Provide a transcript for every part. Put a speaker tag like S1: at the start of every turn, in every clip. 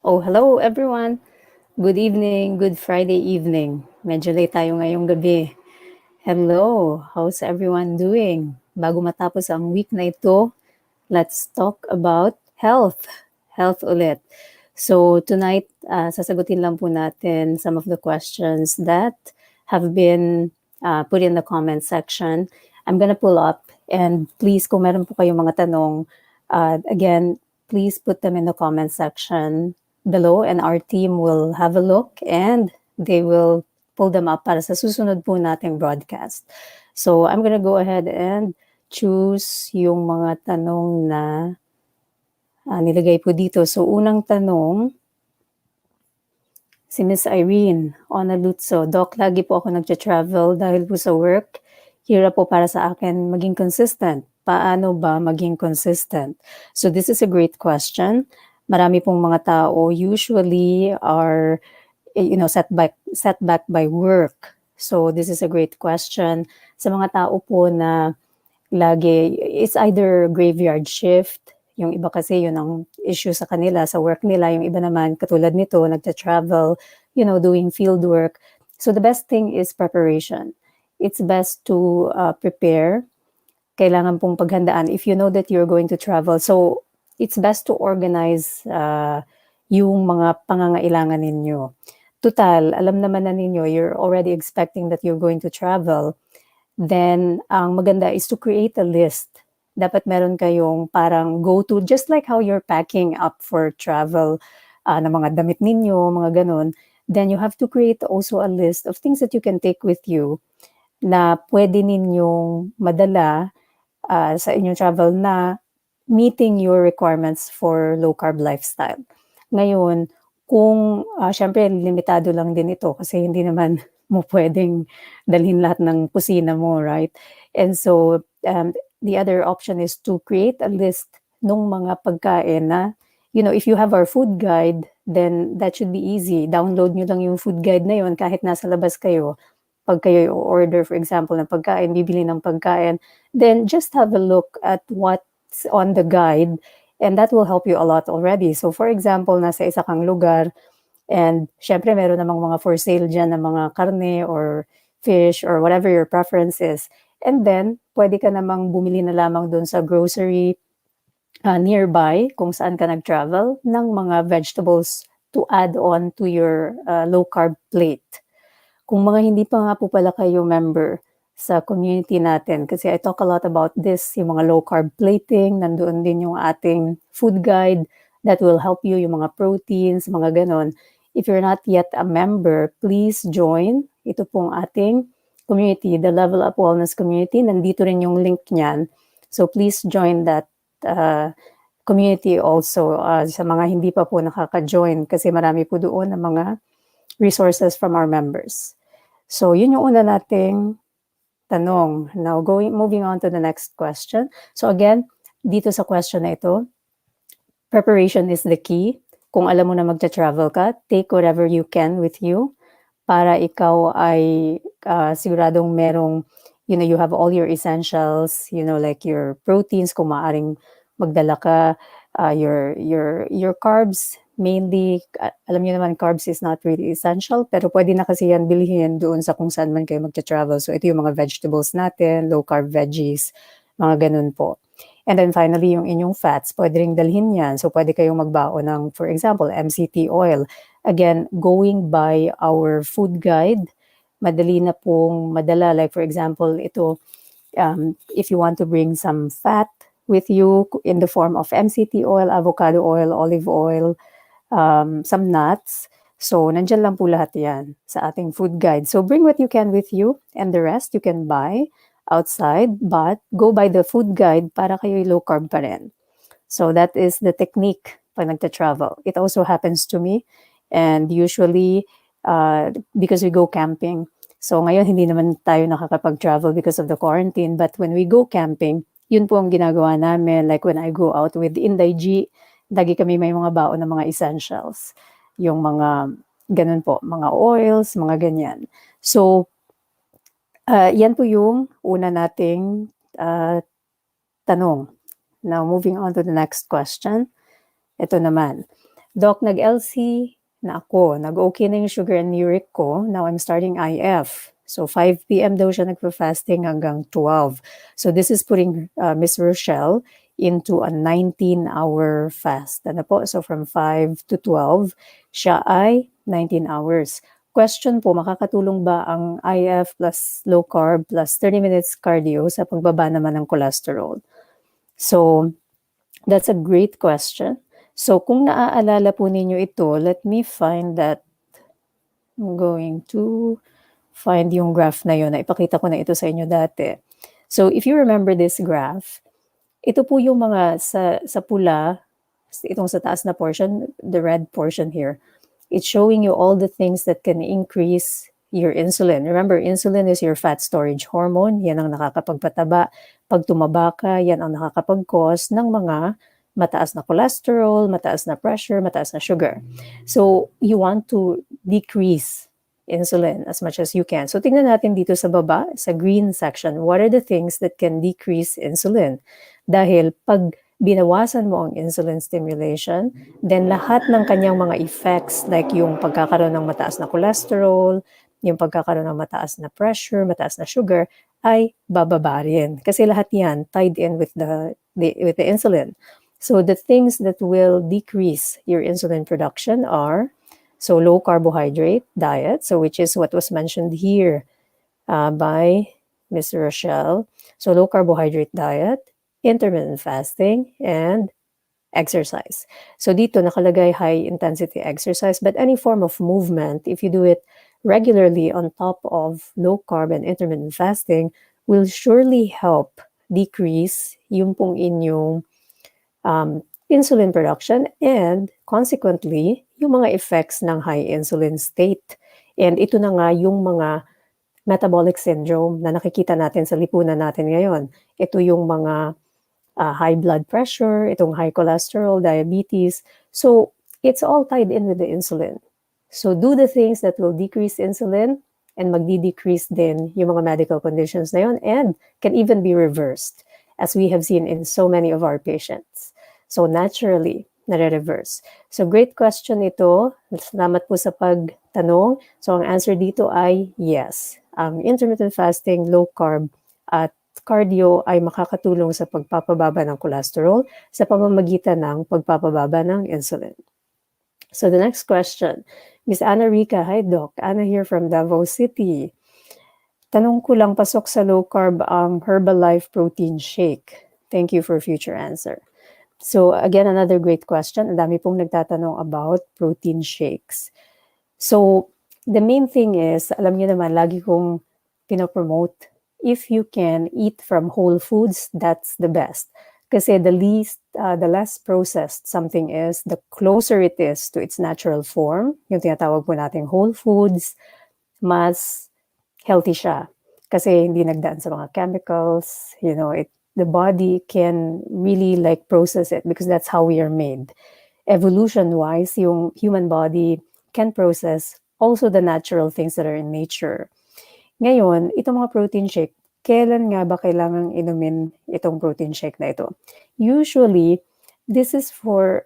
S1: Oh, hello everyone. Good evening, good Friday evening. Medyo late tayo ngayong gabi. Hello, how's everyone doing? Bago matapos ang week na ito, let's talk about health. Health ulit. So tonight, sasagutin lang po natin some of the questions that have been put in the comment section. I'm gonna pull up and please kung meron po kayong mga tanong, again, please put them in the comment section below and our team will have a look and they will pull them up para sa susunod po nating broadcast. So I'm gonna go ahead and choose yung mga tanong na nilagay po dito. So unang tanong, si Miss Irene Onalutso, Doc, lagi po ako nagtra-travel dahil po sa work. Hirap po para sa akin maging consistent. Paano ba maging consistent? So this is a great question. Marami pong mga tao usually are setback by work. So this is a great question. Sa mga tao po na lagi, it's either graveyard shift, yung iba kasi yun ang issue sa kanila, sa work nila. Yung iba naman, katulad nito, nagta-travel, doing field work. So the best thing is preparation. It's best to prepare. Kailangan pong paghandaan if you know that you're going to travel. So it's best to organize yung mga pangangailangan ninyo. Tutal, alam naman na ninyo, you're already expecting that you're going to travel. Then, ang maganda is to create a list. Dapat meron kayong parang go-to, just like how you're packing up for travel na mga damit ninyo, mga ganun. Then you have to create also a list of things that you can take with you na pwede ninyong madala sa inyong travel na meeting your requirements for low-carb lifestyle. Ngayon, kung syempre limitado lang din ito kasi hindi naman mo pwedeng dalhin lahat ng kusina mo, right? And so, the other option is to create a list ng mga pagkain na, if you have our food guide, then that should be easy. Download nyo lang yung food guide na yun kahit nasa labas kayo. Pag kayo order, for example, ng pagkain, bibili ng pagkain, then just have a look at what's on the guide and that will help you a lot already. So for example, nasa isa kang lugar and syempre meron namang mga for sale dyan na mga karne or fish or whatever your preference is. And then, pwede ka namang bumili na lamang dun sa grocery nearby kung saan ka nag-travel ng mga vegetables to add on to your low-carb plate. Kung mga hindi pa nga po pala kayo member sa community natin, kasi I talk a lot about this, yung mga low-carb plating, nandoon din yung ating food guide that will help you, yung mga proteins, mga ganon. If you're not yet a member, please join. Ito pong ating community, the Level Up Wellness Community. Nandito rin yung link niyan. So please join that community also sa mga hindi pa po nakaka-join kasi marami po doon ng mga resources from our members. So yun yung una nating tanong. Now, moving on to the next question. So again, dito sa question na ito, preparation is the key. Kung alam mo na magta-travel ka, take whatever you can with you para ikaw ay siguradong merong, you have all your essentials, like your proteins, kung maaring magdala ka, your carbs, mainly, alam niyo naman, carbs is not really essential, pero pwede na kasi yan bilhin doon sa kung saan man kayo magta-travel. So ito yung mga vegetables natin, low-carb veggies, mga ganun po. And then finally, yung inyong fats, pwede rin dalhin yan. So pwede kayong magbaon ng, for example, MCT oil. Again, going by our food guide, madali na pong madala. Like for example, ito, if you want to bring some fat with you in the form of MCT oil, avocado oil, olive oil, some nuts. So, nandyan lang po lahat yan sa ating food guide. So, bring what you can with you and the rest you can buy outside, but go by the food guide para kayo low carb pa rin. So, that is the technique pag nagta-travel. It also happens to me and usually because we go camping. So, ngayon hindi naman tayo nakakapag-travel because of the quarantine, but when we go camping, yun po ang ginagawa namin. Like when I go out with Inday G, lagi kami may mga baon ng mga essentials. Yung mga, ganun po, mga oils, mga ganyan. So, yan po yung una nating tanong. Now, moving on to the next question. Ito naman. Doc, nag-LC na ako. Nag-okay na yung sugar and uric ko. Now I'm starting IF. So 5 p.m. daw siya nagpa-fasting hanggang 12. So this is putting Miss Rochelle into a 19-hour fast. Ano po? So from 5 to 12, siya ay 19 hours. Question po, makakatulong ba ang IF plus low carb plus 30 minutes cardio sa pagbaba naman ng cholesterol? So that's a great question. So kung naaalala po ninyo ito, let me find that. I'm going to find yung graph na yun. Ipakita ko na ito sa inyo dati. So if you remember this graph, ito po yung mga sa pula, itong sa taas na portion, the red portion here. It's showing you all the things that can increase your insulin. Remember, insulin is your fat storage hormone. Yan ang nakakapagpataba. Pag tumaba ka, yan ang nakakapag-cause ng mga mataas na cholesterol, mataas na pressure, mataas na sugar. So, you want to decrease insulin as much as you can. So, tingnan natin dito sa baba, sa green section, what are the things that can decrease insulin? Dahil pag binawasan mo ang insulin stimulation, then lahat ng kanyang mga effects like yung pagkakaroon ng mataas na cholesterol, yung pagkakaroon ng mataas na pressure, mataas na sugar, ay bababa rin. Kasi lahat yan tied in with the insulin. So the things that will decrease your insulin production are, so low carbohydrate diet, so which is what was mentioned here by Ms. Rochelle. So low carbohydrate diet, intermittent fasting, and exercise. So dito nakalagay high intensity exercise, but any form of movement, if you do it regularly on top of low carb and intermittent fasting, will surely help decrease yung pong inyong insulin production and consequently, yung mga effects ng high insulin state. And ito na nga yung mga metabolic syndrome na nakikita natin sa lipunan natin ngayon. Ito yung mga high blood pressure, itong high cholesterol, diabetes. So, it's all tied in with the insulin. So, do the things that will decrease insulin and magdi-decrease din yung mga medical conditions na yun and can even be reversed as we have seen in so many of our patients. So, naturally, nare-reverse. So, great question ito. Salamat po sa pagtanong. So, ang answer dito ay yes. Intermittent fasting, low carb, at cardio ay makakatulong sa pagpapababa ng cholesterol sa pamamagitan ng pagpapababa ng insulin. So the next question, Miss Anna Rica. Hi Doc, Anna here from Davao City. Tanong ko lang, pasok sa low carb ang Herbalife protein shake. Thank you for future answer. So again, another great question. Ang dami pong nagtatanong about protein shakes. So the main thing is, alam niyo naman, lagi kong pinopromote, if you can eat from whole foods, that's the best. Kasi the less processed something is, the closer it is to its natural form, yung tinatawag po nating whole foods, mas healthy siya. Kasi hindi nagdaan sa mga chemicals, the body can really process it because that's how we are made. Evolution-wise, yung human body can process also the natural things that are in nature. Ngayon, itong mga protein shake, kailan nga ba kailangang inumin itong protein shake na ito? Usually, this is for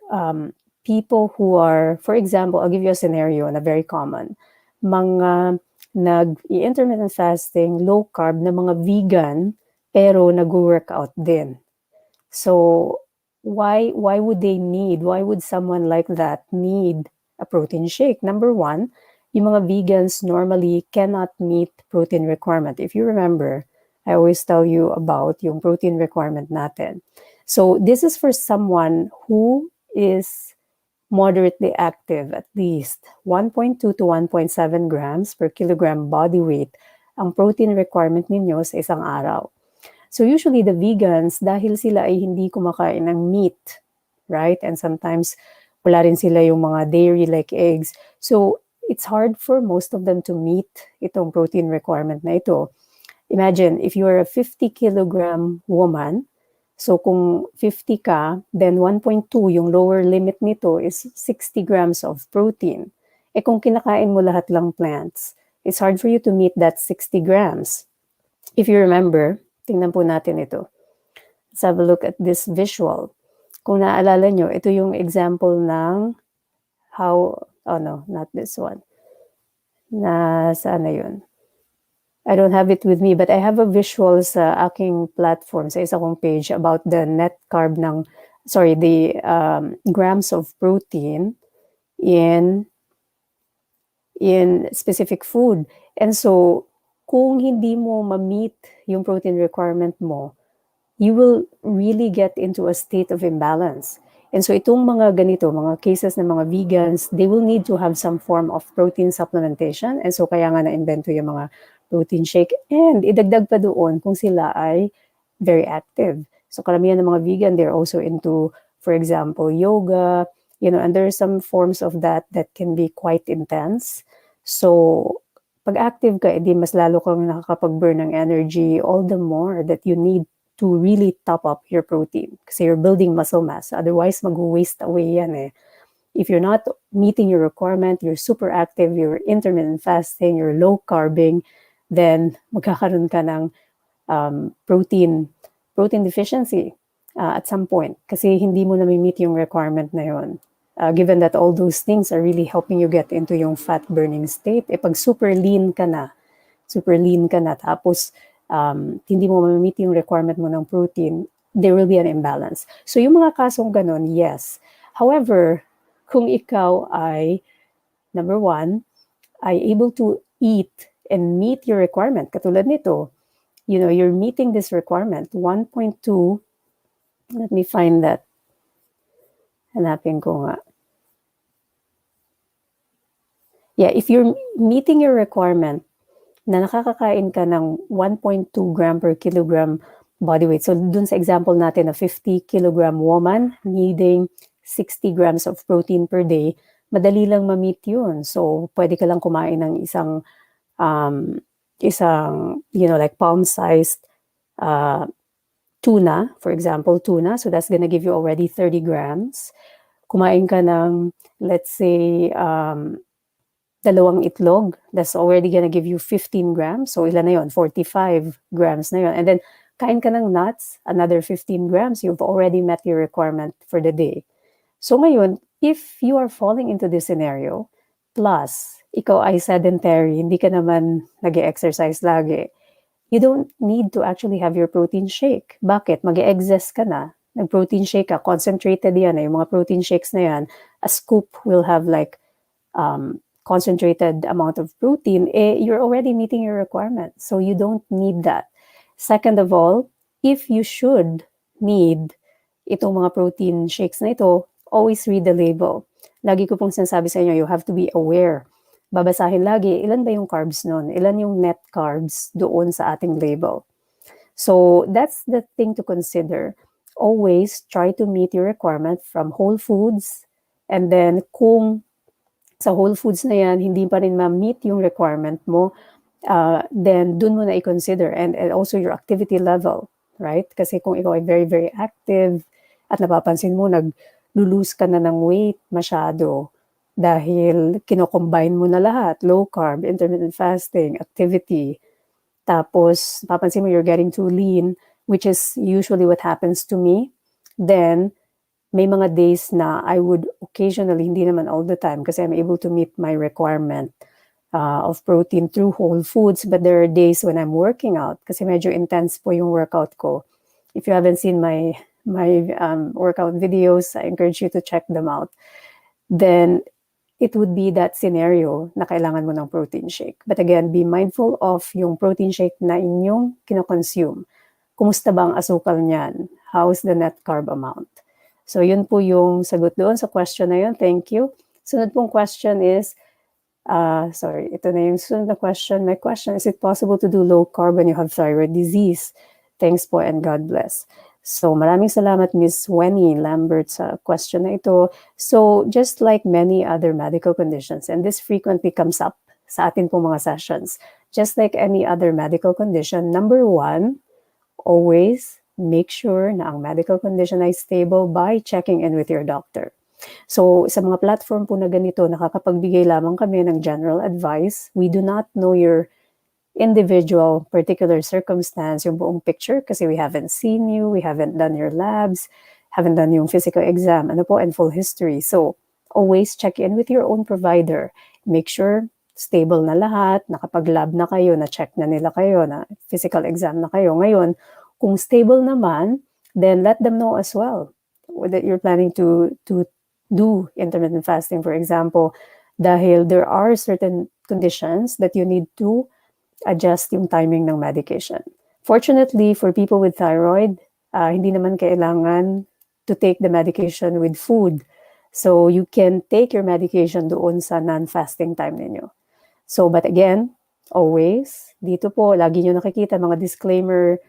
S1: people who are, for example, I'll give you a scenario na very common. Mga nag-intermittent fasting, low carb na mga vegan, pero nag-workout din. So, why would someone like that need a protein shake? Number one, yung mga vegans normally cannot meet protein requirement. If you remember, I always tell you about yung protein requirement natin. So this is for someone who is moderately active, at least 1.2 to 1.7 grams per kilogram body weight ang protein requirement ninyo sa isang araw. So usually the vegans, dahil sila ay hindi kumakain ng meat, right? And sometimes wala rin sila yung mga dairy like eggs. So it's hard for most of them to meet itong protein requirement na ito. Imagine, if you are a 50-kilogram woman, so kung 50 ka, then 1.2, yung lower limit nito is 60 grams of protein. Kung kinakain mo lahat lang plants, it's hard for you to meet that 60 grams. If you remember, tingnan po natin ito. Let's have a look at this visual. Kung naaalala nyo, ito yung example ng oh no, not this one. Saan na yun? I don't have it with me, but I have a visual sa aking platform, sa isa kong page about the net carb the grams of protein in specific food. And so, kung hindi mo ma-meet yung protein requirement mo, you will really get into a state of imbalance. And so itong mga ganito, mga cases ng mga vegans, they will need to have some form of protein supplementation. And so kaya nga na-invento yung mga protein shake. And idagdag pa doon kung sila ay very active. So karamihan ng mga vegan, they're also into, for example, yoga, and there are some forms of that can be quite intense. So pag active ka, edi mas lalo kang nakakapag-burn ng energy, all the more that you need to really top up your protein kasi you're building muscle mass. Otherwise, mag-waste away yan eh. If you're not meeting your requirement, you're super active, you're intermittent fasting, you're low carbing, then magkakaroon ka ng protein deficiency at some point kasi hindi mo na meet yung requirement na yun. Given that all those things are really helping you get into yung fat burning state, pag super lean ka na, tapos hindi mo ma-meet yung requirement mo ng protein, there will be an imbalance. So yung mga kasong ganon, yes. However, kung ikaw ay, number one, ay able to eat and meet your requirement, katulad nito, you're meeting this requirement, 1.2, let me find that. Hanapin ko nga. Yeah, if you're meeting your requirement, na nakakakain ka ng 1.2 gram per kilogram body weight. So dun sa example natin na 50 kilogram woman needing 60 grams of protein per day, madali lang ma-meet yun. So pwede ka lang kumain ng isang like palm-sized tuna, for example, tuna. So that's gonna give you already 30 grams. Kumain ka ng, let's say, dalawang itlog, that's already gonna give you 15 grams. So ilan na yun? 45 grams na yun. And then, kain ka ng nuts, another 15 grams. You've already met your requirement for the day. So ngayon, if you are falling into this scenario, plus, ikaw ay sedentary, hindi ka naman nag-exercise lagi, you don't need to actually have your protein shake. Bakit? Mag-exist ka na. Nag-protein shake ka, concentrated yan. Yung mga protein shakes na yan, a scoop will have like concentrated amount of protein, you're already meeting your requirement. So you don't need that. Second of all, if you should need itong mga protein shakes na ito, always read the label. Lagi ko pong sinasabi sa inyo, you have to be aware. Babasahin lagi, ilan ba yung carbs nun? Ilan yung net carbs doon sa ating label? So that's the thing to consider. Always try to meet your requirement from whole foods. And then kung sa whole foods na yan, hindi pa rin ma-meet yung requirement mo, then dun mo na i-consider. And also your activity level, right? Kasi kung ikaw ay very, very active at napapansin mo, nag-lose ka na ng weight masyado dahil kino-combine mo na lahat, low carb, intermittent fasting, activity. Tapos, napapansin mo you're getting too lean, which is usually what happens to me. Then, may mga days na I would occasionally, hindi naman all the time, kasi I'm able to meet my requirement of protein through whole foods. But there are days when I'm working out, kasi medyo intense po yung workout ko. If you haven't seen my workout videos, I encourage you to check them out. Then, it would be that scenario na kailangan mo ng protein shake. But again, be mindful of yung protein shake na inyong kinoconsume. Kumusta ba ang asukal niyan? How's the net carb amount? So yun po yung sagot doon sa question na yun. Thank you. Sunod pong question is, ito na yung sunod na question. My question, is it possible to do low carb when you have thyroid disease? Thanks po and God bless. So maraming salamat Ms. Wenny Lambert sa question na ito. So just like many other medical conditions, and this frequently comes up sa atin pong mga sessions, just like any other medical condition, number one, always make sure na ang medical condition ay stable by checking in with your doctor. So sa mga platform po na ganito, nakakapagbigay lamang kami ng general advice. We do not know your individual particular circumstance, yung buong picture, kasi we haven't seen you, we haven't done your labs, haven't done yung physical exam, and full history. So always check in with your own provider. Make sure stable na lahat, nakapag-lab na kayo, na-check na nila kayo, na physical exam na kayo. Ngayon, kung stable naman, then let them know as well that you're planning to do intermittent fasting, for example, dahil there are certain conditions that you need to adjust yung timing ng medication. Fortunately, for people with thyroid, hindi naman kailangan to take the medication with food. So you can take your medication doon sa non-fasting time ninyo. So, but again, always, dito po, lagi nyo nakikita mga disclaimer,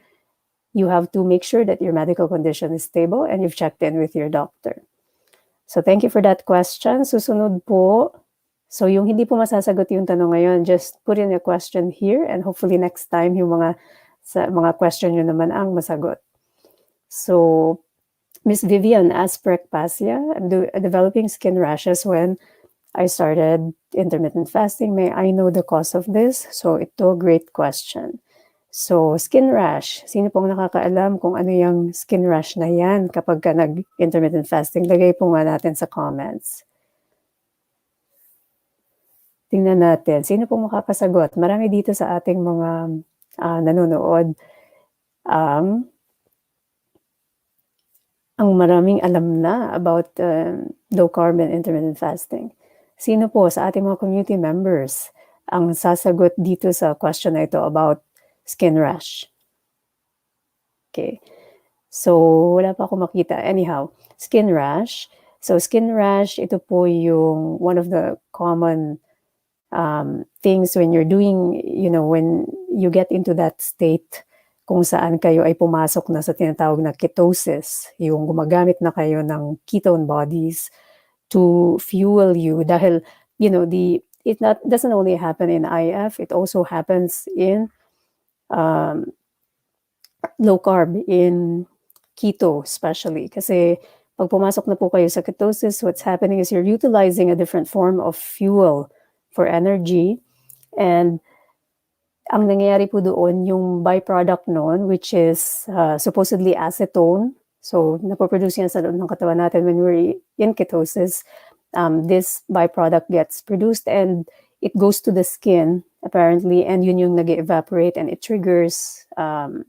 S1: you have to make sure that your medical condition is stable and you've checked in with your doctor. So thank you for that question. Susunod po, so yung hindi po masasagot yung tanong ngayon, just put in a question here and hopefully next time yung mga question nyo naman ang masagot. So, Miss Vivian asks for ectasia. I'm developing skin rashes when I started intermittent fasting. May I know the cause of this? So ito, great question. So skin rash, sino pong nakakaalam kung ano yung skin rash na yan kapag ka nag-intermittent fasting? Lagay po nga natin sa comments. Tingnan natin, sino pong makakasagot? Marami dito sa ating mga nanonood. Ang maraming alam na about low carb and intermittent fasting. Sino po sa ating mga community members ang sasagot dito sa question na ito about skin rash? Okay. So, wala pa ako makita. Anyhow, skin rash. So, skin rash, ito po yung one of the common things when you're doing, when you get into that state kung saan kayo ay pumasok na sa tinatawag na ketosis, yung gumagamit na kayo ng ketone bodies to fuel you dahil, it doesn't only happen in IF, it also happens in low carb, in keto especially. Kasi pag pumasok na po kayo sa ketosis, what's happening is you're utilizing a different form of fuel for energy. And ang nangyayari po doon, yung byproduct noon, which is supposedly acetone. So, napoproduce yan sa loob ng katawan natin when we're in ketosis. This byproduct gets produced and it goes to the skin, apparently, and yun yung nag-evaporate and it triggers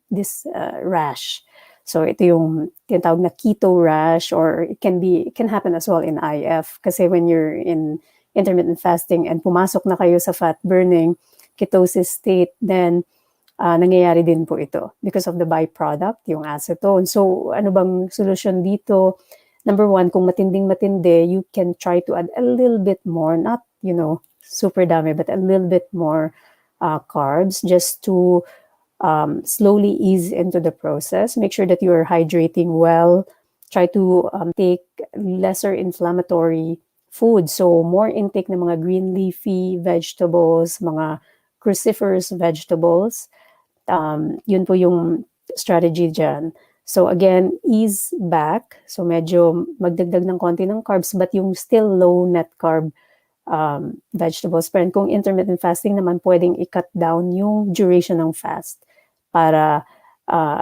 S1: this rash. So, ito yung tinatawag na keto rash, or it can happen as well in IF. Kasi when you're in intermittent fasting and pumasok na kayo sa fat burning, ketosis state, then nangyayari din po ito because of the byproduct, yung acetone. So, ano bang solusyon dito? Number one, kung matinding-matindi, you can try to add a little bit more, not, super dami, but a little bit more carbs just to slowly ease into the process. Make sure that you're hydrating well. Try to take lesser inflammatory food. So, more intake ng mga green leafy vegetables, mga cruciferous vegetables. Yun po yung strategy dyan. So again, ease back. So medyo magdagdag ng konti ng carbs, but yung still low net carb vegetables. Pero kung intermittent fasting naman, pwedeng i-cut down yung duration ng fast para,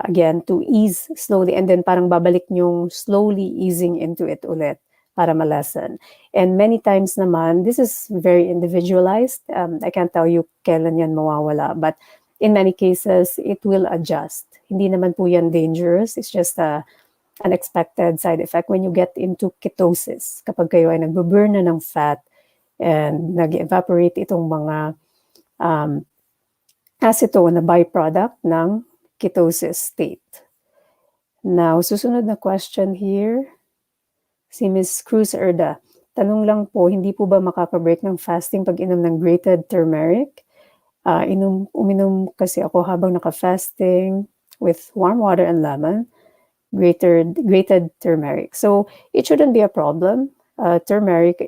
S1: again, to ease slowly. And then parang babalik yung slowly easing into it ulit para ma-lessen. And many times naman, this is very individualized. I can't tell you kailan yan mawawala. But in many cases, it will adjust. Hindi naman po yan dangerous. It's just an unexpected side effect when you get into ketosis. Kapag kayo ay nagbe-burn na ng fat and nag-evaporate itong mga acetone na byproduct ng ketosis state. Now, susunod na question here. Si Ms. Cruz Erda, tanong lang po, hindi po ba makaka-break ng fasting pag inom ng grated turmeric? Uminom kasi ako habang naka-fasting with warm water and lemon, grated turmeric. So it shouldn't be a problem. Turmeric,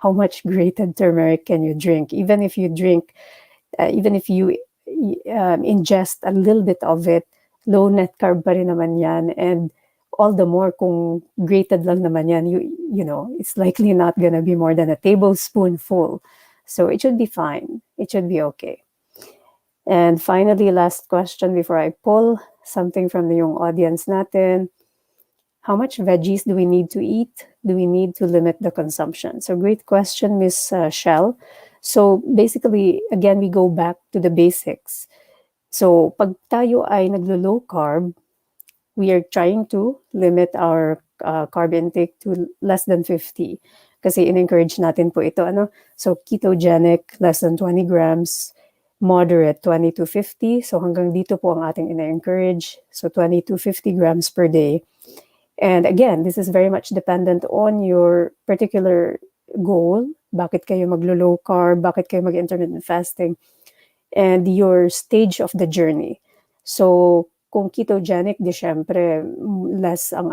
S1: how much grated turmeric can you drink? Even if you ingest a little bit of it, low net carb pa rin naman yan. And all the more kung grated lang naman yan, it's likely not gonna be more than a tablespoonful. So it should be fine. It should be okay. And finally, last question before I pull something from yung audience natin. how much veggies do we need to eat? Do we need to limit the consumption? So great question, Miss Shell. So basically, again, we go back to the basics. So pag tayo ay naglo-low carb, we are trying to limit our carb intake to less than 50. Kasi in-encourage natin po ito. So ketogenic, less than 20 grams, moderate, 20 to 50. So hanggang dito po ang ating in-encourage. So 20 to 50 grams per day. And again, this is very much dependent on your particular goal. Bakit kayo maglo-low carb? Bakit kayo mag-intermittent fasting? And your stage of the journey. So kung ketogenic, di syempre less ang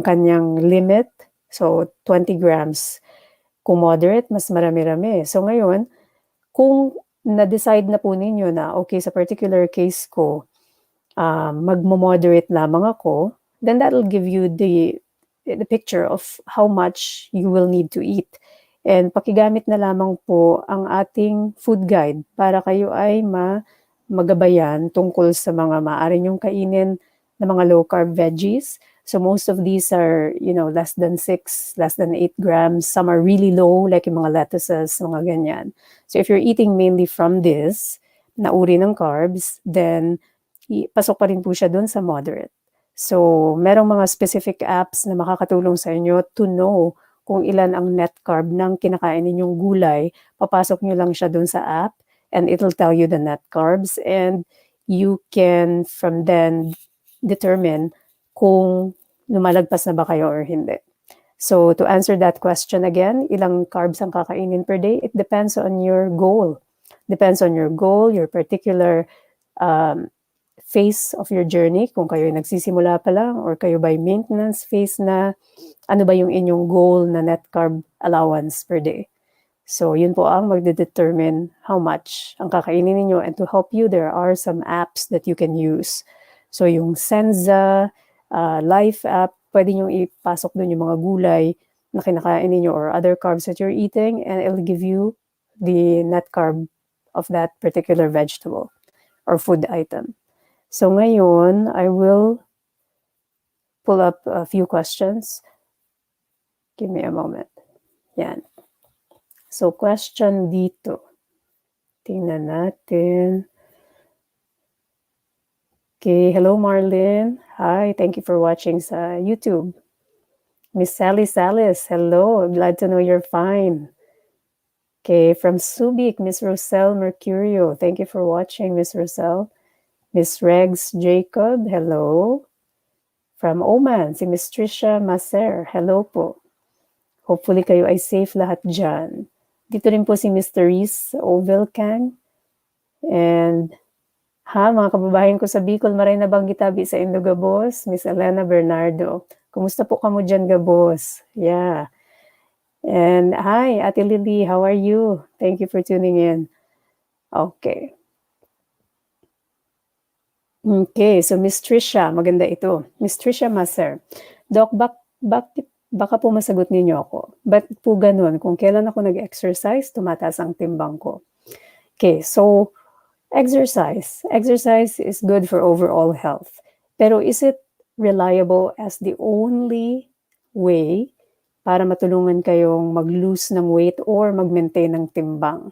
S1: kanyang limit. So 20 grams. Kung moderate, mas marami-rami. So ngayon, kung na-decide na po ninyo na okay, sa particular case ko, magmo-moderate lamang ako, then that'll give you the picture of how much you will need to eat. And pakigamit na lamang po ang ating food guide para kayo ay magabayan tungkol sa mga maaari nyong kainin na mga low-carb veggies. So most of these are, less than 6, less than 8 grams. Some are really low, like yung mga lettuces, mga ganyan. So if you're eating mainly from this, na uri ng carbs, then pasok pa rin po siya dun sa moderate. So merong mga specific apps na makakatulong sa inyo to know kung ilan ang net carb ng kinakain ninyong gulay. Papasok nyo lang siya dun sa app and it'll tell you the net carbs, and you can from then determine kung lumalagpas na ba kayo or hindi. So to answer that question again, ilang carbs ang kakainin per day? It depends on your goal. Depends on your goal, your particular phase of your journey, kung kayo nagsisimula pa lang or kayo by maintenance phase na, ano ba yung inyong goal na net carb allowance per day. So yun po ang magdedetermine how much ang kakainin niyo, and to help you, there are some apps that you can use. So yung Senza, Life app, pwede nyo ipasok dun yung mga gulay na kinakain niyo or other carbs that you're eating, and it'll give you the net carb of that particular vegetable or food item. So ngayon, I will pull up a few questions. Give me a moment. Yan. So question dito. Tingnan natin. Okay, hello Marlene. Hi, thank you for watching sa YouTube. Miss Sally Salis, hello. Glad to know you're fine. Okay, from Subic, Miss Roselle Mercurio. Thank you for watching, Miss Roselle. Miss Regs Jacob, hello. From Oman, si Miss Trisha Maser, hello po. Hopefully kayo ay safe lahat dyan. Dito rin po si Miss Therese Ovilkang. And mga kababayan ko sa Bicol, maray na bang gitabi sa Indo Gabos? Miss Elena Bernardo. Kumusta po kamo dyan, Gabos? Yeah. And hi, Ate Lily, how are you? Thank you for tuning in. Okay. Okay, so Miss Trisha, maganda ito. Miss Trisha Maser. Doc, bakit baka po masagot ninyo ako? Ba't po ganun? Kung kailan ako nag-exercise, tumataas ang timbang ko. Okay, so exercise. Exercise is good for overall health. Pero is it reliable as the only way para matulungan kayong mag-lose ng weight or mag-maintain ng timbang?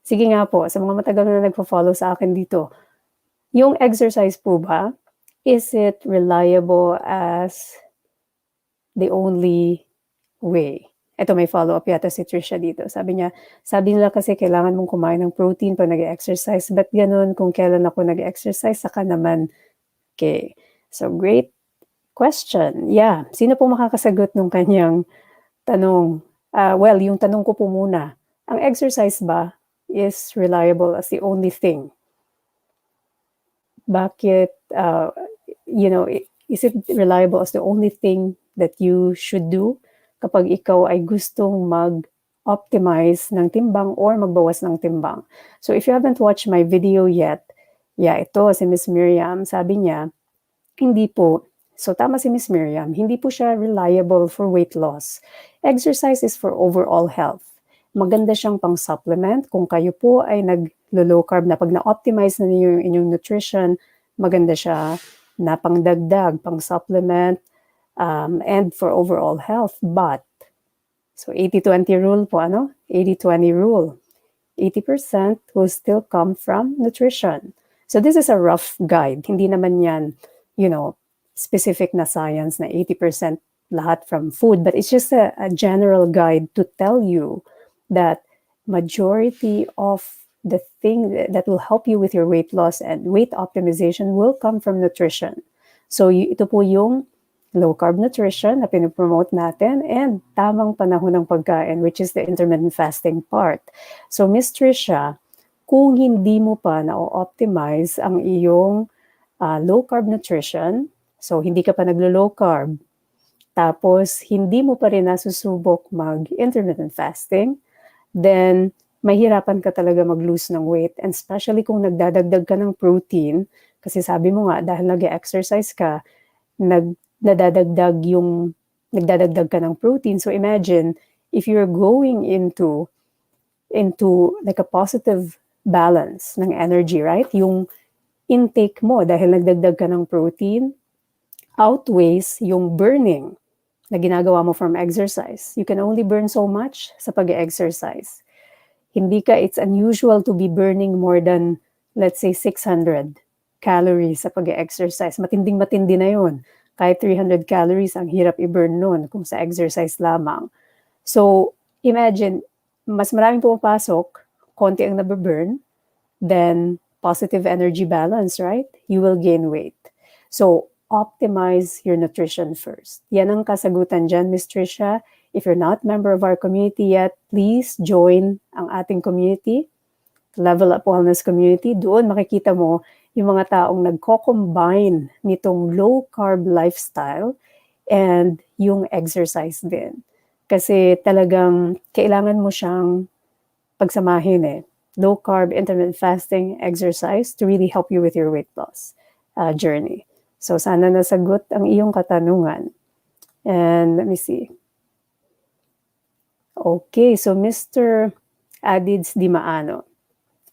S1: Sige nga po, sa mga matagal na nagpo-follow sa akin dito, yung exercise po ba, is it reliable as the only way? Ito, may follow-up yata si Trisha dito. Sabi nila kasi kailangan mong kumain ng protein pag nag-exercise. Ba't ganun? Kung kailan ako nag-exercise, saka naman. Okay. So, great question. Yeah. Sino po makakasagot ng kanyang tanong? Well, yung tanong ko po muna. Ang exercise ba is reliable as the only thing? Bakit, is it reliable as the only thing that you should do kapag ikaw ay gustong mag-optimize ng timbang or magbawas ng timbang? So if you haven't watched my video yet, ito si Miss Miriam, sabi niya, hindi po. So tama si Miss Miriam, hindi po siya reliable for weight loss. Exercise is for overall health. Maganda siyang pang-supplement kung kayo po ay nag-low carb na pag na-optimize na niyo yung inyong nutrition, maganda siya na pang-dagdag, pang-supplement and for overall health. But, so 80-20 rule po, 80-20 rule. 80% will still come from nutrition. So this is a rough guide. Hindi naman yan, specific na science na 80% lahat from food, but it's just a general guide to tell you that majority of the thing that will help you with your weight loss and weight optimization will come from nutrition. So ito po yung low carb nutrition na pinopromote natin and tamang panahon ng pagkain, which is the intermittent fasting part. So Miss Tricia, kung hindi mo pa na-optimize ang iyong low carb nutrition, so hindi ka pa naglo-low carb, tapos hindi mo pa rin nasusubok mag-intermittent fasting, then mahirapan ka talaga mag-lose ng weight, and especially kung nagdadagdag ka ng protein, kasi sabi mo nga, dahil nag-exercise ka, nagdadagdag ka ng protein. So imagine, if you're going into like a positive balance ng energy, right? Yung intake mo, dahil nagdagdag ka ng protein, outweighs yung burning na ginagawa mo from exercise. You can only burn so much sa pag-exercise. It's unusual to be burning more than, let's say, 600 calories sa pag-exercise. Matinding-matindi na yun. Kahit 300 calories, ang hirap i-burn nun kung sa exercise lamang. So, imagine, mas maraming pumapasok, konti ang nababurn, then positive energy balance, right? You will gain weight. So, optimize your nutrition first. Yan ang kasagutan dyan, Ms. Tricia. If you're not member of our community yet, please join ang ating community, Level Up Wellness Community. Doon makikita mo yung mga taong nagko-combine nitong low-carb lifestyle and yung exercise din. Kasi talagang kailangan mo siyang pagsamahin low-carb, intermittent fasting, exercise to really help you with your weight loss journey. So sana nasagot ang iyong katanungan. And let me see. Okay, so Mr. Adids Dimaano.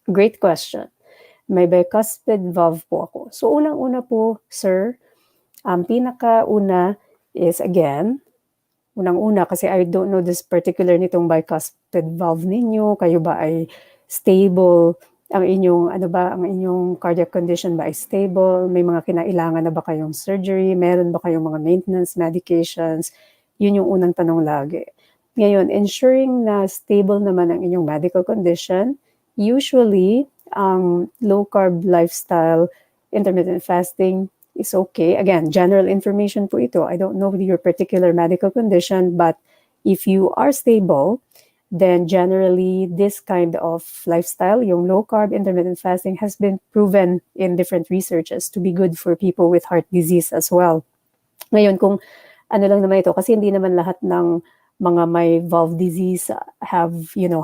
S1: Great question. May bicuspid valve po ako. So unang-una po, sir, pinaka-una is again, unang-una kasi I don't know this particular nitong bicuspid valve ninyo. Kayo ba ay stable? Ang inyong cardiac condition ba ay stable? May mga kinailangan na ba kayong surgery? Meron ba kayong mga maintenance medications? Yun yung unang tanong lagi. Ngayon, ensuring na stable naman ang inyong medical condition, usually, low-carb lifestyle, intermittent fasting is okay. Again, general information po ito. I don't know your particular medical condition, but if you are stable, then generally this kind of lifestyle, yung low-carb intermittent fasting, has been proven in different researches to be good for people with heart disease as well. Ngayon, kung ano lang naman ito, kasi hindi naman lahat ng mga may valve disease have,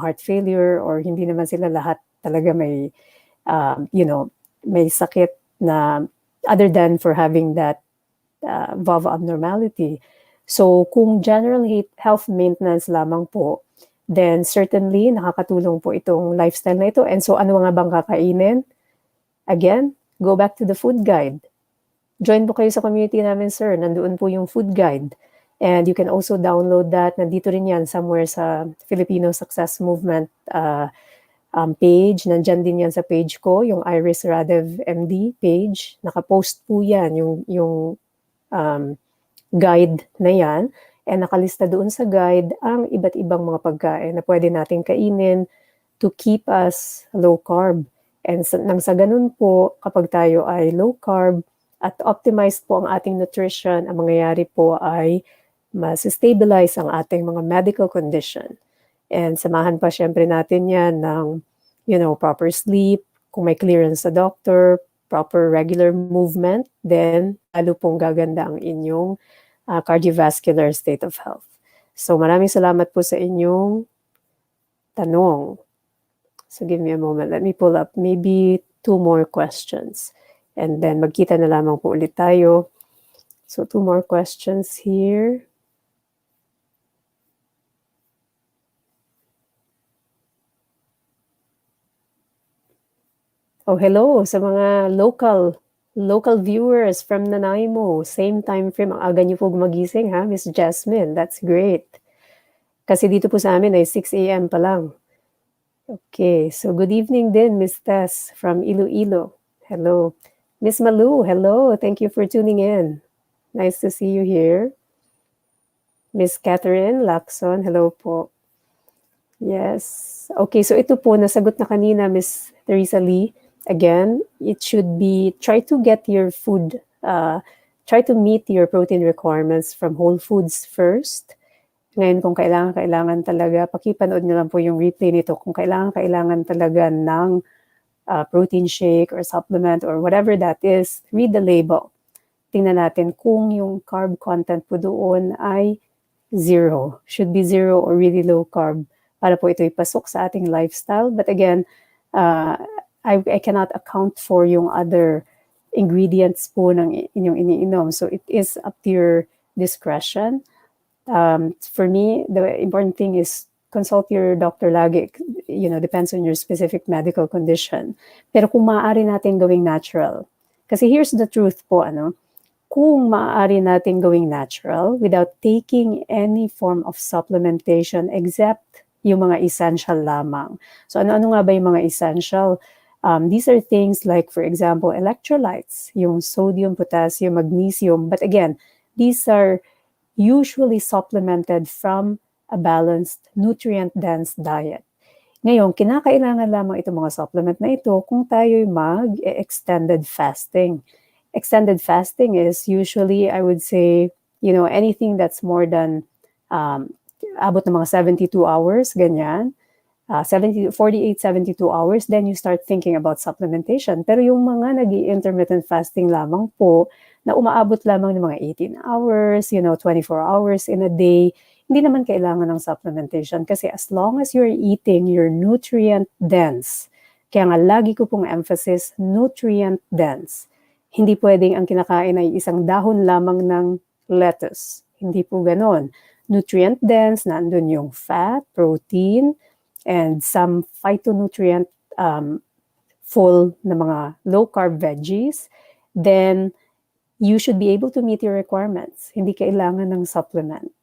S1: heart failure, or hindi naman sila lahat talaga may, may sakit na other than for having that valve abnormality. So, kung general health maintenance lamang po, then certainly nakakatulong po itong lifestyle na ito. And so, ano nga bang kakainin? Again, go back to the food guide. Join po kayo sa community namin, sir. Nandoon po yung food guide. And you can also download that. Nandito rin yan somewhere sa Filipino Success Movement page. Nandyan din yan sa page ko, yung Iris Radev MD page. Nakapost po yan, yung guide na yan. And nakalista doon sa guide ang iba't ibang mga pagkain na pwede nating kainin to keep us low carb. And nang sa ganun po, kapag tayo ay low carb at optimized po ang ating nutrition, ang mangyayari po ay mas-stabilize ang ating mga medical condition. And samahan pa syempre natin yan ng, proper sleep, kung may clearance sa doctor, proper regular movement, then lalo pong gaganda ang inyong cardiovascular state of health. So maraming salamat po sa inyong tanong. So give me a moment. Let me pull up maybe 2 more questions. And then magkita na lamang po ulit tayo. So 2 more questions here. Oh, hello sa mga local Local viewers from Nanaimo, same time frame. Ang aga niyo po gumagising, ha, Miss Jasmine? That's great. Kasi dito po sa amin ay 6 a.m. pa lang. Okay, so good evening din, Miss Tess from Iloilo. Hello. Miss Malu, hello. Thank you for tuning in. Nice to see you here. Miss Catherine Lacson, hello po. Yes. Okay, so ito po, nasagot na kanina, Miss Teresa Lee. Again, it should be, try to get your food, try to meet your protein requirements from whole foods first. Ngayon, kung kailangan talaga, pakipanood nyo lang po yung replay nito. Kung kailangan talaga ng protein shake or supplement or whatever that is, read the label. Tingnan natin kung yung carb content po doon ay zero. Should be zero or really low carb para po ito ipasok sa ating lifestyle. But again, I cannot account for yung other ingredients po ng inyong iniinom. So it is up to your discretion. For me, the important thing is consult your doctor lagi. Depends on your specific medical condition. Pero kung maaari natin gawing natural. Kasi here's the truth po, kung maaari natin gawing natural without taking any form of supplementation except yung mga essential lamang. So ano nga ba yung mga essential? These are things like, for example, electrolytes, yung sodium, potassium, magnesium. But again, these are usually supplemented from a balanced, nutrient-dense diet. Ngayon, kinakailangan lamang itong mga supplement na ito kung tayo'y mag-extended fasting. Extended fasting is usually, I would say, anything that's more than abot ng mga 72 hours, ganyan. 48, 72 hours, then you start thinking about supplementation. Pero yung mga nag-intermittent fasting lamang po, na umaabot lamang ng mga 18 hours, 24 hours in a day, hindi naman kailangan ng supplementation kasi as long as you're eating your nutrient dense, kaya nga lagi ko pong emphasis, nutrient dense. Hindi pwedeng ang kinakain ay isang dahon lamang ng lettuce. Hindi po ganon. Nutrient dense, nandun yung fat, protein, and some phytonutrient full na mga low-carb veggies, then you should be able to meet your requirements. Hindi kailangan ng supplement.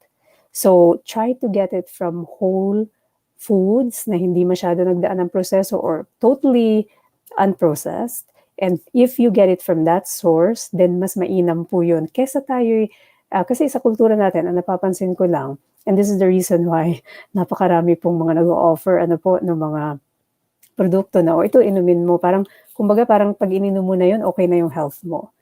S1: So, try to get it from whole foods na hindi masyado nagdaan ng proseso or totally unprocessed. And if you get it from that source, then mas mainam po yun. Kesa tayo, kasi sa kultura natin, ang napapansin ko lang, and this is the reason why napakarami pong mga nag-o-offer ng mga produkto na, ito inumin mo, kumbaga parang pag ininom mo na yun, okay na yung health mo.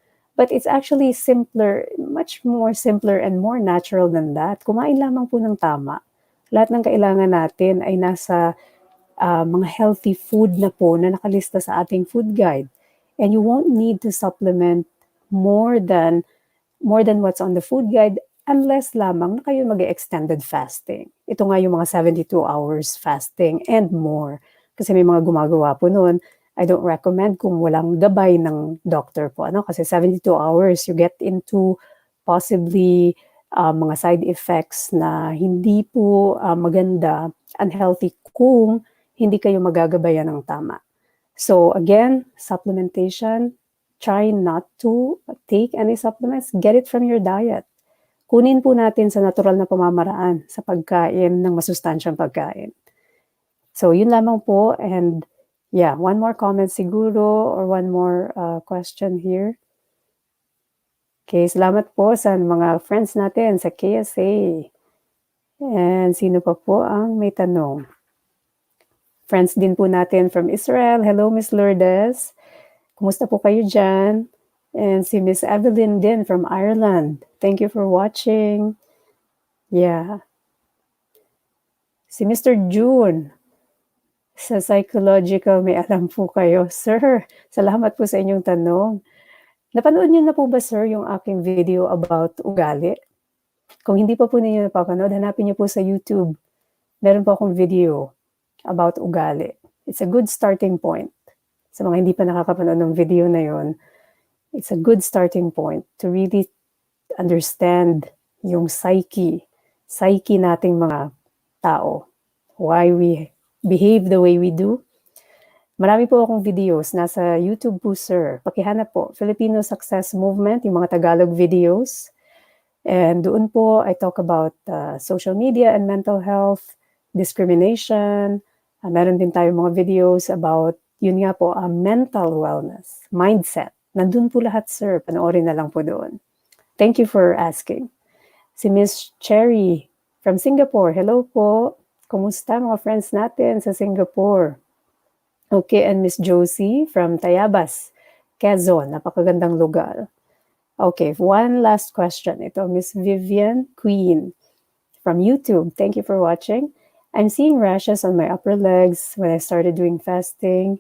S1: But it's actually simpler, much more simpler and more natural than that. Kumain lamang po ng tama. Lahat ng kailangan natin ay nasa mga healthy food na po na nakalista sa ating food guide. And you won't need to supplement more than what's on the food guide unless lamang na kayo mag-extended fasting. Ito nga yung mga 72 hours fasting and more. Kasi may mga gumagawa po noon. I don't recommend kung walang gabay ng doctor po. Kasi 72 hours, you get into possibly mga side effects na hindi po maganda, unhealthy kung hindi kayo magagabayan ng tama. So again, supplementation, try not to take any supplements. Get it from your diet. Kunin po natin sa natural na pamamaraan sa pagkain ng masustansyang pagkain. So yun lamang po, and yeah, one more comment siguro or one more question here. Okay, salamat po sa mga friends natin sa KSA. And sino pa po ang may tanong? Friends din po natin from Israel. Hello, Miss Lourdes. Kumusta po kayo dyan? And si Miss Evelyn din from Ireland. Thank you for watching. Yeah. Si Mr. June, sa psychological, may alam po kayo. Sir, salamat po sa inyong tanong. Napanood niyo na po ba, sir, yung aking video about ugali? Kung hindi pa po ninyo napapanood, hanapin niyo po sa YouTube. Meron po akong video about ugali. It's a good starting point. Sa mga hindi pa nakakapanood ng video na yon, it's a good starting point to really understand yung psyche nating mga tao. Why we behave the way we do. Marami po akong videos, nasa YouTube po sir. Pakihanap po, Filipino Success Movement, yung mga Tagalog videos. And doon po, I talk about social media and mental health, discrimination. Meron din tayo mga videos about, yun nga po, mental wellness, mindset. Nandun po lahat sir, panoorin na lang po doon. Thank you for asking. Si Miss Cherry from Singapore, hello po. Kumusta mga friends natin sa Singapore? Okay, and Miss Josie from Tayabas, Quezon, napakagandang lugar. Okay, one last question. Ito, Miss Vivian Queen from YouTube. Thank you for watching. I'm seeing rashes on my upper legs when I started doing fasting.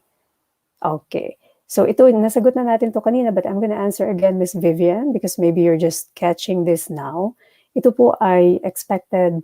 S1: Okay. So ito, nasagot na natin to kanina, but I'm gonna answer again, Miss Vivian, because maybe you're just catching this now. Ito po ay expected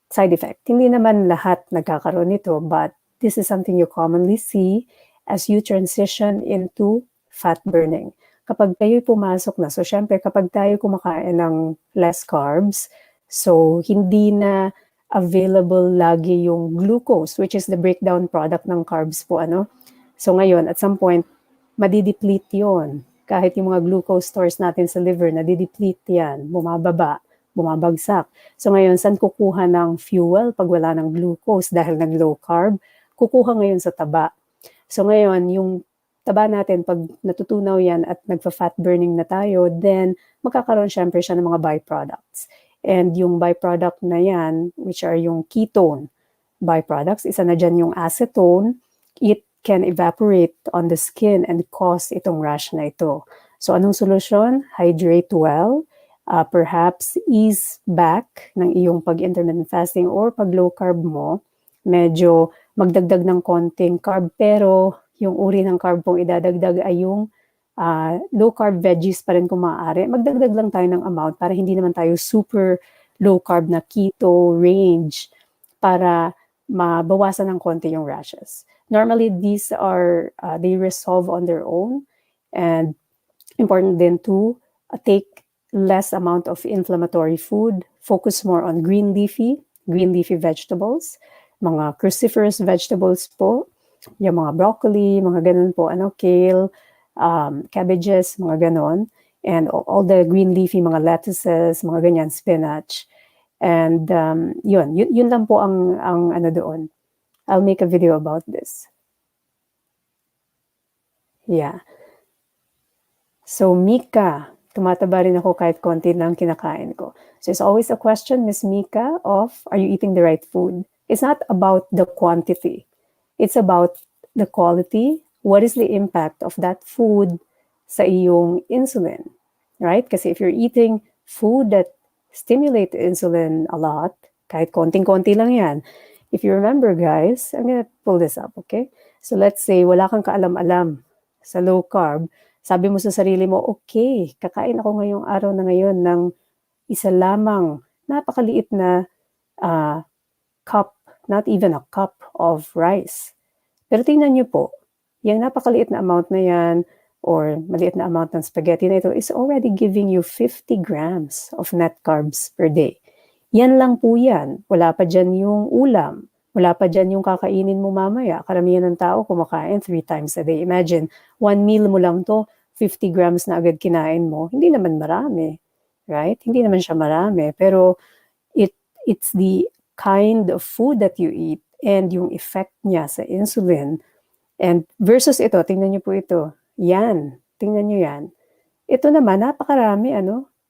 S1: side effect. Hindi naman lahat nagkakaroon nito, but this is something you commonly see as you transition into fat burning. Kapag tayo'y pumasok na, so syempre kapag tayo kumakain ng less carbs, so hindi na available lagi yung glucose, which is the breakdown product ng carbs po, ano? So ngayon, at some point, madideplete yon. Kahit yung mga glucose stores natin sa liver, nadideplete yan, bumababa, bumabagsak. So ngayon, saan kukuha ng fuel pag wala ng glucose dahil nag-low carb? Kukuha ngayon sa taba. So ngayon, yung taba natin, pag natutunaw yan at nagpa-fat burning na tayo, then magkakaroon syempre siya ng mga byproducts. And yung byproduct na yan, which are yung ketone byproducts, isa na dyan yung acetone, it can evaporate on the skin and cause itong rash na ito. So anong solusyon? Hydrate well, perhaps ease back ng iyong pag-intermittent fasting or pag low carb mo, medyo magdagdag ng konting carb, pero yung uri ng carb pong idadagdag ay yung low carb veggies pa rin kung maaari. Magdagdag lang tayo ng amount para hindi naman tayo super low carb na keto range para mabawasan ng konti yung rashes. Normally, these are, they resolve on their own, and important din to take less amount of inflammatory food, focus more on green leafy vegetables, mga cruciferous vegetables po, yung mga broccoli, mga ganun po, kale, cabbages, mga ganon, and all the green leafy, mga lettuces, mga ganyan, spinach. And yun lang po ang ano doon. I'll make a video about this. Yeah. So Mika, tumataba rin ako kahit konti lang kinakain ko. So it's always a question, Miss Mika, of are you eating the right food? It's not about the quantity. It's about the quality. What is the impact of that food sa iyong insulin? Right? Kasi if you're eating food that stimulate insulin a lot, kahit konting-konti lang yan. If you remember, guys, I'm gonna pull this up, okay? So let's say wala kang kaalam-alam sa low carb. Sabi mo sa sarili mo, okay, kakain ako ngayong araw na ngayon ng isa lamang napakaliit na cup, not even a cup of rice. Pero tingnan niyo po, yung napakaliit na amount na yan, or maliit na amount ng spaghetti na ito, is already giving you 50 grams of net carbs per day. Yan lang po yan. Wala pa dyan yung ulam. Wala pa dyan yung kakainin mo mamaya. Karamihan ng tao kumakain 3 times a day. Imagine, 1 meal mo lang to, 50 grams na agad kinain mo. Hindi naman marami. Right? Hindi naman siya marami. Pero it's the kind of food that you eat and yung effect niya sa insulin. And versus ito, tingnan niyo po ito. Yan. Tingnan niyo yan. Ito naman, napakarami,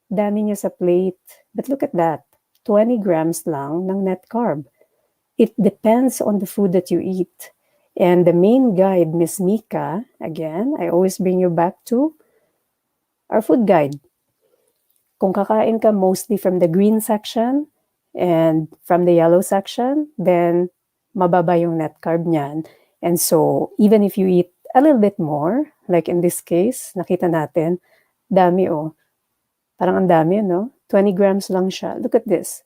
S1: dami niya sa plate. But look at that. 20 grams lang ng net carb. It depends on the food that you eat. And the main guide, Miss Mika, again, I always bring you back to our food guide. Kung kakain ka mostly from the green section and from the yellow section, then mababa yung net carb niyan. And so, even if you eat a little bit more, like in this case, nakita natin, dami Parang ang dami, 20 grams lang siya. Look at this.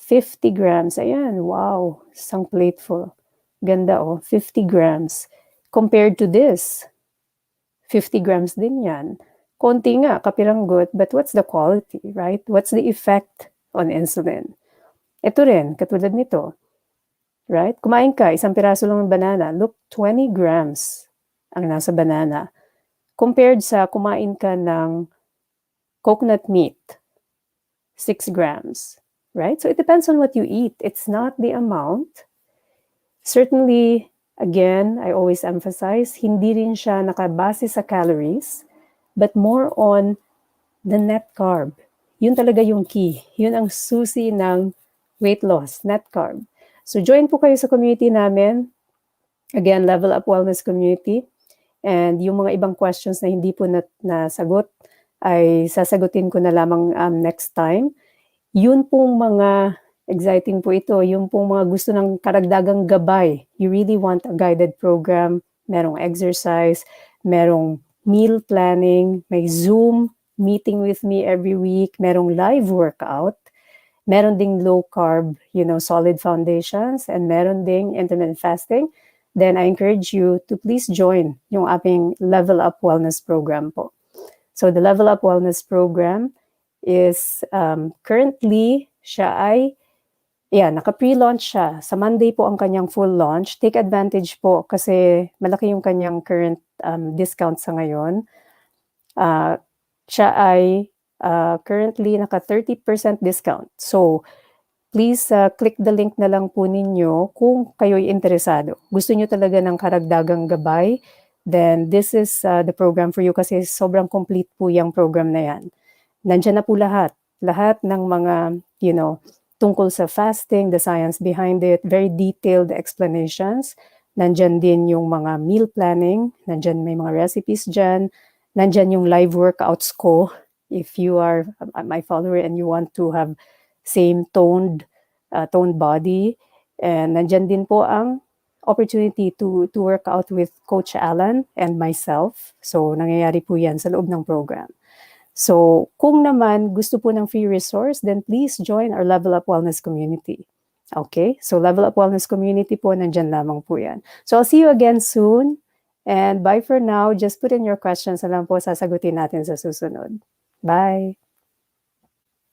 S1: 50 grams. Ayan, wow. Isang plateful. Ganda, 50 grams. Compared to this, 50 grams din yan. Konti nga, kapiranggot, but what's the quality, right? What's the effect on insulin? Ito rin, katulad nito. right? Kumain ka, isang piraso lang ng banana. Look, 20 grams ang nasa banana. Compared sa kumain ka ng coconut meat, 6 grams, right? So it depends on what you eat. It's not the amount. Certainly, again, I always emphasize, hindi rin siya nakabase sa calories, but more on the net carb. Yun talaga yung key. Yun ang susi ng weight loss, net carb. So join po kayo sa community namin. Again, Level Up Wellness Community. And yung mga ibang questions na hindi po nasagot ay sasagutin ko na lamang next time. Yun pong mga exciting po ito, yung pong mga gusto ng karagdagang gabay. You really want a guided program, merong exercise, merong meal planning, may Zoom meeting with me every week, merong live workout, meron ding low carb, solid foundations, and meron ding intermittent fasting, then I encourage you to please join yung ating Level Up Wellness Program po. So the Level Up Wellness Program is currently, siya ay, naka-pre-launch siya. Sa Monday po ang kanyang full launch. Take advantage po kasi malaki yung kanyang current discount sa ngayon. Siya ay currently naka 30% discount. So, please click the link na lang po ninyo kung kayo'y interesado. Gusto nyo talaga ng karagdagang gabay, then this is the program for you kasi sobrang complete po yung program na yan. Nandiyan na po lahat. Lahat ng mga, tungkol sa fasting, the science behind it, very detailed explanations. Nandiyan din yung mga meal planning, nandiyan may mga recipes dyan, nandiyan yung live workouts ko. If you are my follower and you want to have same toned body, and nandiyan din po ang opportunity to work out with Coach Alan and myself. So, nangyayari po yan sa loob ng program. So, kung naman gusto po ng free resource, then please join our Level Up Wellness Community. Okay? So, Level Up Wellness Community po, nandyan lamang po yan. So, I'll see you again soon. And bye for now. Just put in your questions na lang po, sasagutin natin sa susunod. Bye!